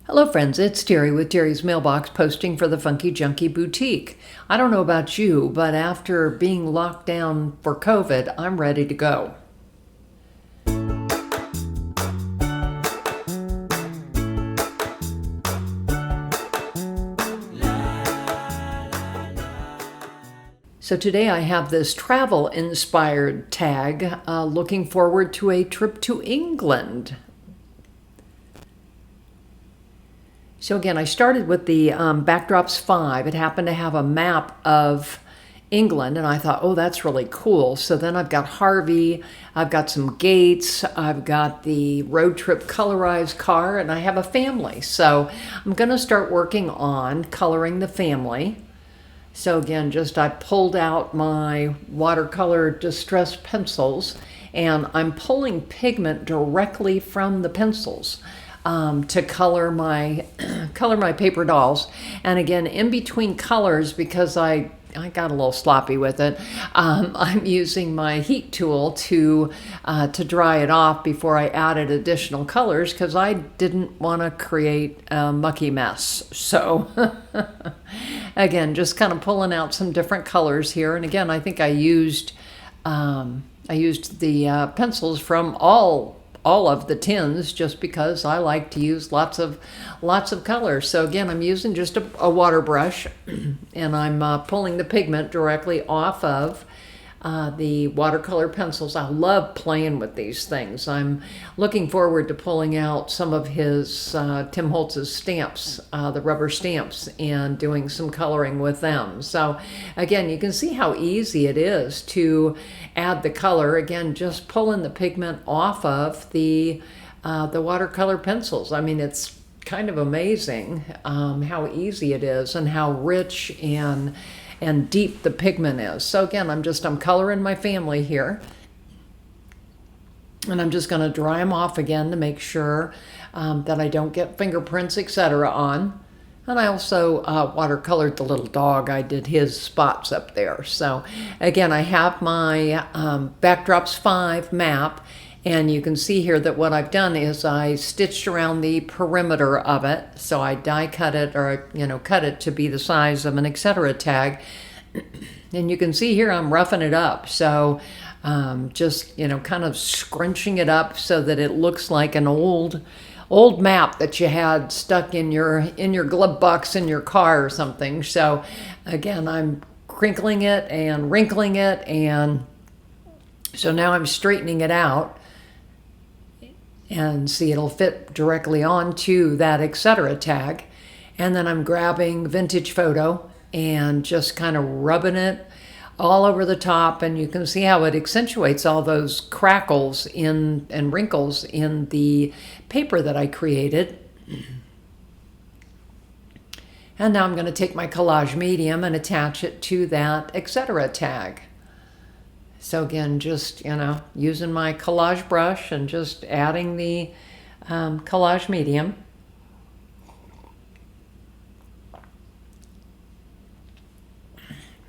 Hello friends, it's Terry with Terry's Mailbox posting for the Funky Junkie Boutique. I don't know about you, but after being locked down for COVID, I'm ready to go. So today I have this travel-inspired tag, looking forward to a trip to England. So again, I started with the Backdrops 5. It happened to have a map of England, and I thought, oh, that's really cool. So then I've got Harvey, I've got some gates, I've got the road trip colorized car, and I have a family. So I'm going to start working on coloring the family. So again, I pulled out my watercolor distress pencils, and I'm pulling pigment directly from the pencils to color my paper dolls. And again, in between colors, because I got a little sloppy with it, I'm using my heat tool to dry it off before I added additional colors, because I didn't want to create a mucky mess. So again, just kind of pulling out some different colors here. And again, I think I used the pencils from all of the tins, just because I like to use lots of colors. So again, I'm using just a water brush, and I'm pulling the pigment directly off of the watercolor pencils. I love playing with these things. I'm looking forward to pulling out some of his Tim Holtz's stamps, the rubber stamps, and doing some coloring with them. So again, you can see how easy it is to add the color. Again, just pulling the pigment off of the watercolor pencils. I mean, it's kind of amazing how easy it is and how rich and deep the pigment is. So again, I'm coloring my family here, and I'm just going to dry them off again to make sure that I don't get fingerprints, etc. on. And I also watercolored the little dog. I did his spots up there. So again, I have my Backdrops 5 map, and you can see here that what I've done is I stitched around the perimeter of it. So I die cut it, or cut it to be the size of an etc. tag. And you can see here I'm roughing it up. So just kind of scrunching it up so that it looks like an old map that you had stuck in your glove box in your car or something. So again, I'm crinkling it and wrinkling it, and so now I'm straightening it out, and see, it'll fit directly onto that etc. tag. And then I'm grabbing Vintage Photo and just kind of rubbing it all over the top, and you can see how it accentuates all those crackles and wrinkles in the paper that I created. And now I'm going to take my collage medium and attach it to that etc. tag. So again, just using my collage brush and just adding the collage medium.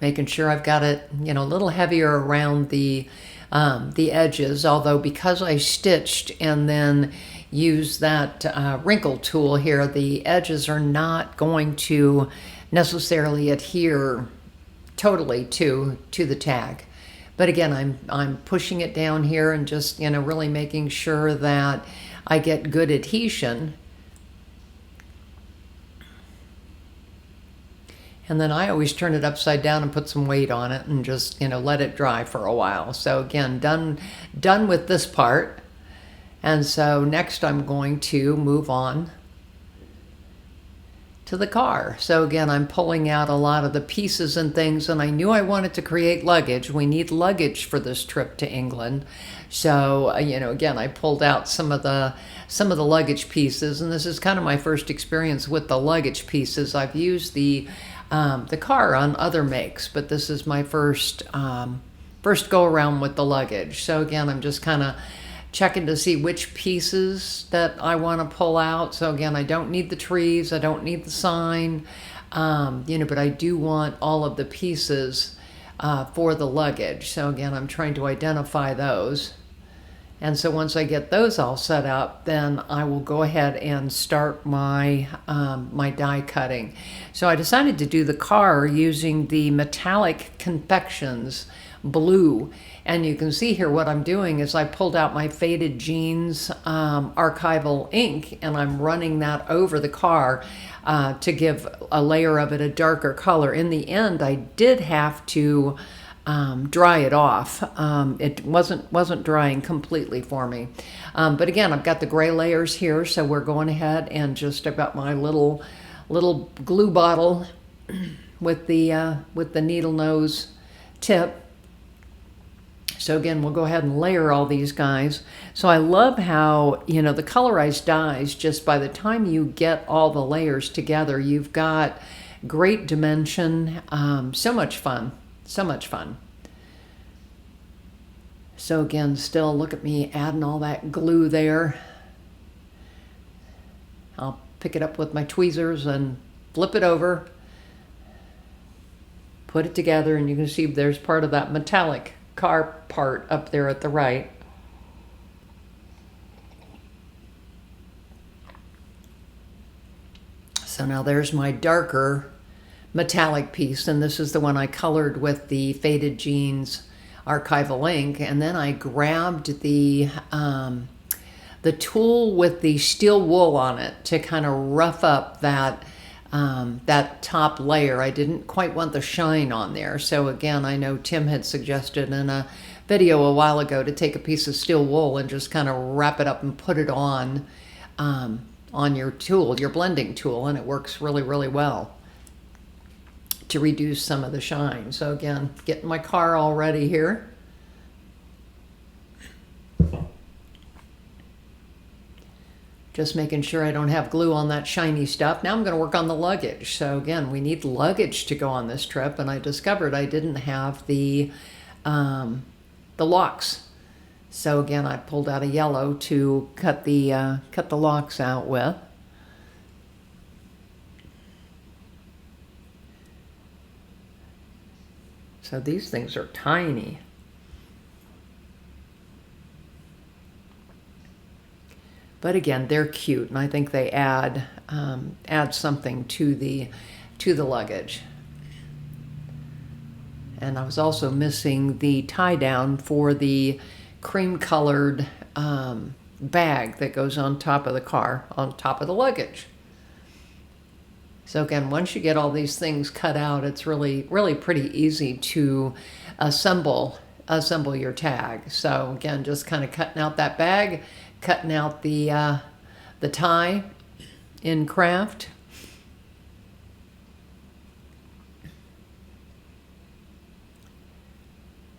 Making sure I've got it, a little heavier around the edges, although because I stitched and then used that wrinkle tool here, the edges are not going to necessarily adhere totally to the tag. But again, I'm pushing it down here and just really making sure that I get good adhesion. And then I always turn it upside down and put some weight on it and just, let it dry for a while. So again, done with this part. And so next I'm going to move on to the car. So again, I'm pulling out a lot of the pieces and things, and I knew I wanted to create luggage. We need luggage for this trip to England. So, again, I pulled out some of the luggage pieces, and this is kind of my first experience with the luggage pieces. I've used the car on other makes, but this is my first go around with the luggage. So again, I'm just kind of checking to see which pieces that I want to pull out. So again, I don't need the trees, I don't need the sign, but I do want all of the pieces for the luggage. So again, I'm trying to identify those. And so once I get those all set up, then I will go ahead and start my my die cutting. So I decided to do the car using the Metallic Confections blue. And you can see here what I'm doing is I pulled out my Faded Jeans archival ink, and I'm running that over the car to give a layer of it a darker color. In the end, I did have to dry it off. It wasn't drying completely for me. But again, I've got the gray layers here, so we're going ahead and just, I've got my little glue bottle with the needle nose tip. So again, we'll go ahead and layer all these guys. So I love how, you know, the colorized dyes, just by the time you get all the layers together, you've got great dimension. So much fun. So much fun. So again, still look at me adding all that glue there. I'll pick it up with my tweezers and flip it over. Put it together, and you can see there's part of that metallic car part up there at the right. So now there's my darker metallic piece, and this is the one I colored with the Faded Jeans archival ink. And then I grabbed the tool with the steel wool on it to kind of rough up that top layer. I didn't quite want the shine on there. So again, I know Tim had suggested in a video a while ago to take a piece of steel wool and just kind of wrap it up and put it on your tool, your blending tool, and it works really, really well to reduce some of the shine. So again, getting my car all ready here. Just making sure I don't have glue on that shiny stuff. Now I'm going to work on the luggage. So again, we need luggage to go on this trip, and I discovered I didn't have the locks. So again, I pulled out a yellow to cut the locks out with. So these things are tiny. But again, they're cute, and I think they add something to the luggage. And I was also missing the tie down for the cream-colored bag that goes on top of the car, on top of the luggage. So again, once you get all these things cut out, it's really, really pretty easy to assemble your tag. So again, just kind of cutting out that bag, cutting out the tie in craft.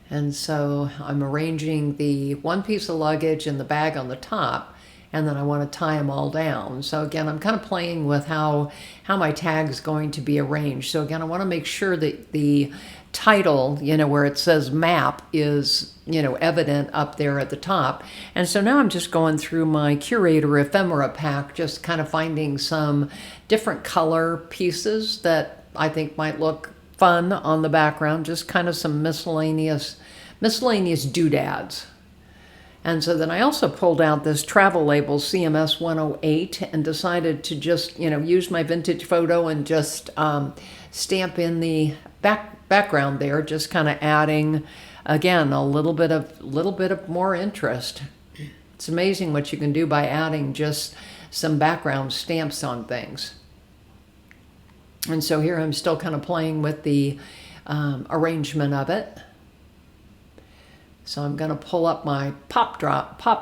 And so I'm arranging the one piece of luggage and the bag on the top, and then I want to tie them all down. So again, I'm kind of playing with how my tag is going to be arranged. So again, I want to make sure that the title, you know, where it says map is, you know, evident up there at the top. And so now I'm just going through my Curator ephemera pack, just kind of finding some different color pieces that I think might look fun on the background, just kind of some miscellaneous doodads. And so then I also pulled out this travel label CMS 108 and decided to just, you know, use my vintage photo and just stamp in the background there, just kind of adding, again, a little bit of more interest. It's amazing what you can do by adding just some background stamps on things. And so here I'm still kind of playing with the arrangement of it. So I'm going to pull up my pop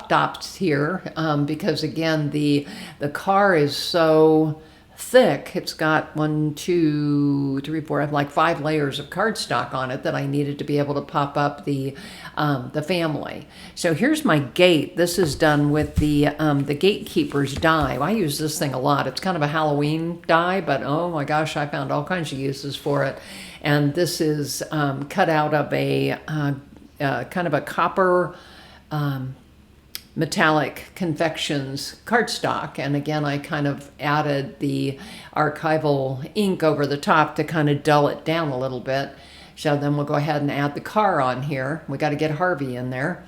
dots here because again the car is so thick. It's got 1, 2, 3, 4. I have like 5 layers of cardstock on it that I needed to be able to pop up the family. So here's my gate. This is done with the Gatekeeper's die. I use this thing a lot. It's kind of a Halloween die, but oh my gosh, I found all kinds of uses for it. And this is cut out of a kind of a copper metallic confections cardstock. And again, I kind of added the archival ink over the top to kind of dull it down a little bit. So then we'll go ahead and add the car on here. We got to get Harvey in there.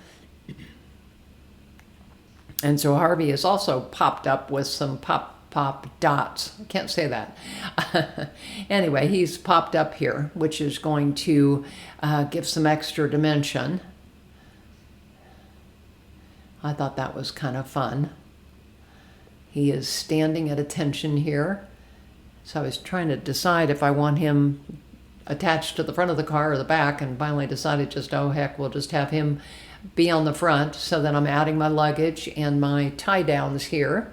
And so Harvey is also popped up with some pop dots. I can't say that. Anyway, he's popped up here, which is going to give some extra dimension. I thought that was kind of fun. He is standing at attention here. So I was trying to decide if I want him attached to the front of the car or the back, and finally decided just, oh heck, we'll just have him be on the front. So then I'm adding my luggage and my tie downs here.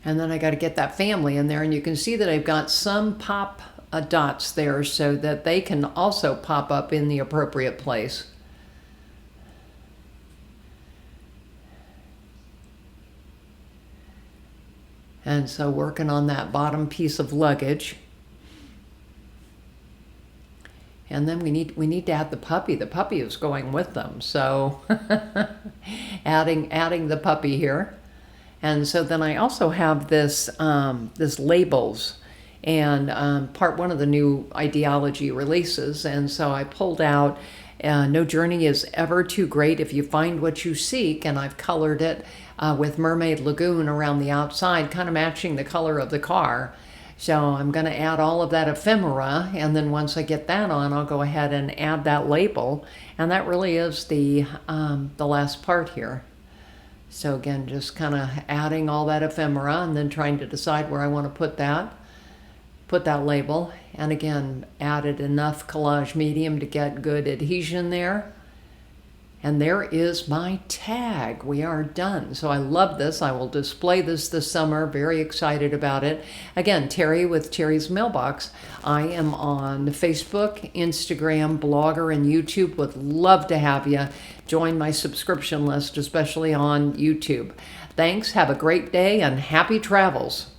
And then I got to get that family in there, and you can see that I've got some pop dots there so that they can also pop up in the appropriate place. And so working on that bottom piece of luggage. And then we need to add the puppy. The puppy is going with them. So adding the puppy here. And so then I also have this labels, and part one of the new ideology releases. And so I pulled out no journey is ever too great if you find what you seek, and I've colored it with Mermaid Lagoon around the outside, kind of matching the color of the car. So I'm going to add all of that ephemera, and then once I get that on, I'll go ahead and add that label, and that really is the last part here. So again, just kind of adding all that ephemera and then trying to decide where I want to put that label. And again, added enough collage medium to get good adhesion there. And there is my tag. We are done. So I love this. I will display this summer. Very excited about it. Again, Terry with Terry's Mailbox. I am on Facebook, Instagram, Blogger, and YouTube. Would love to have you join my subscription list, especially on YouTube. Thanks. Have a great day and happy travels.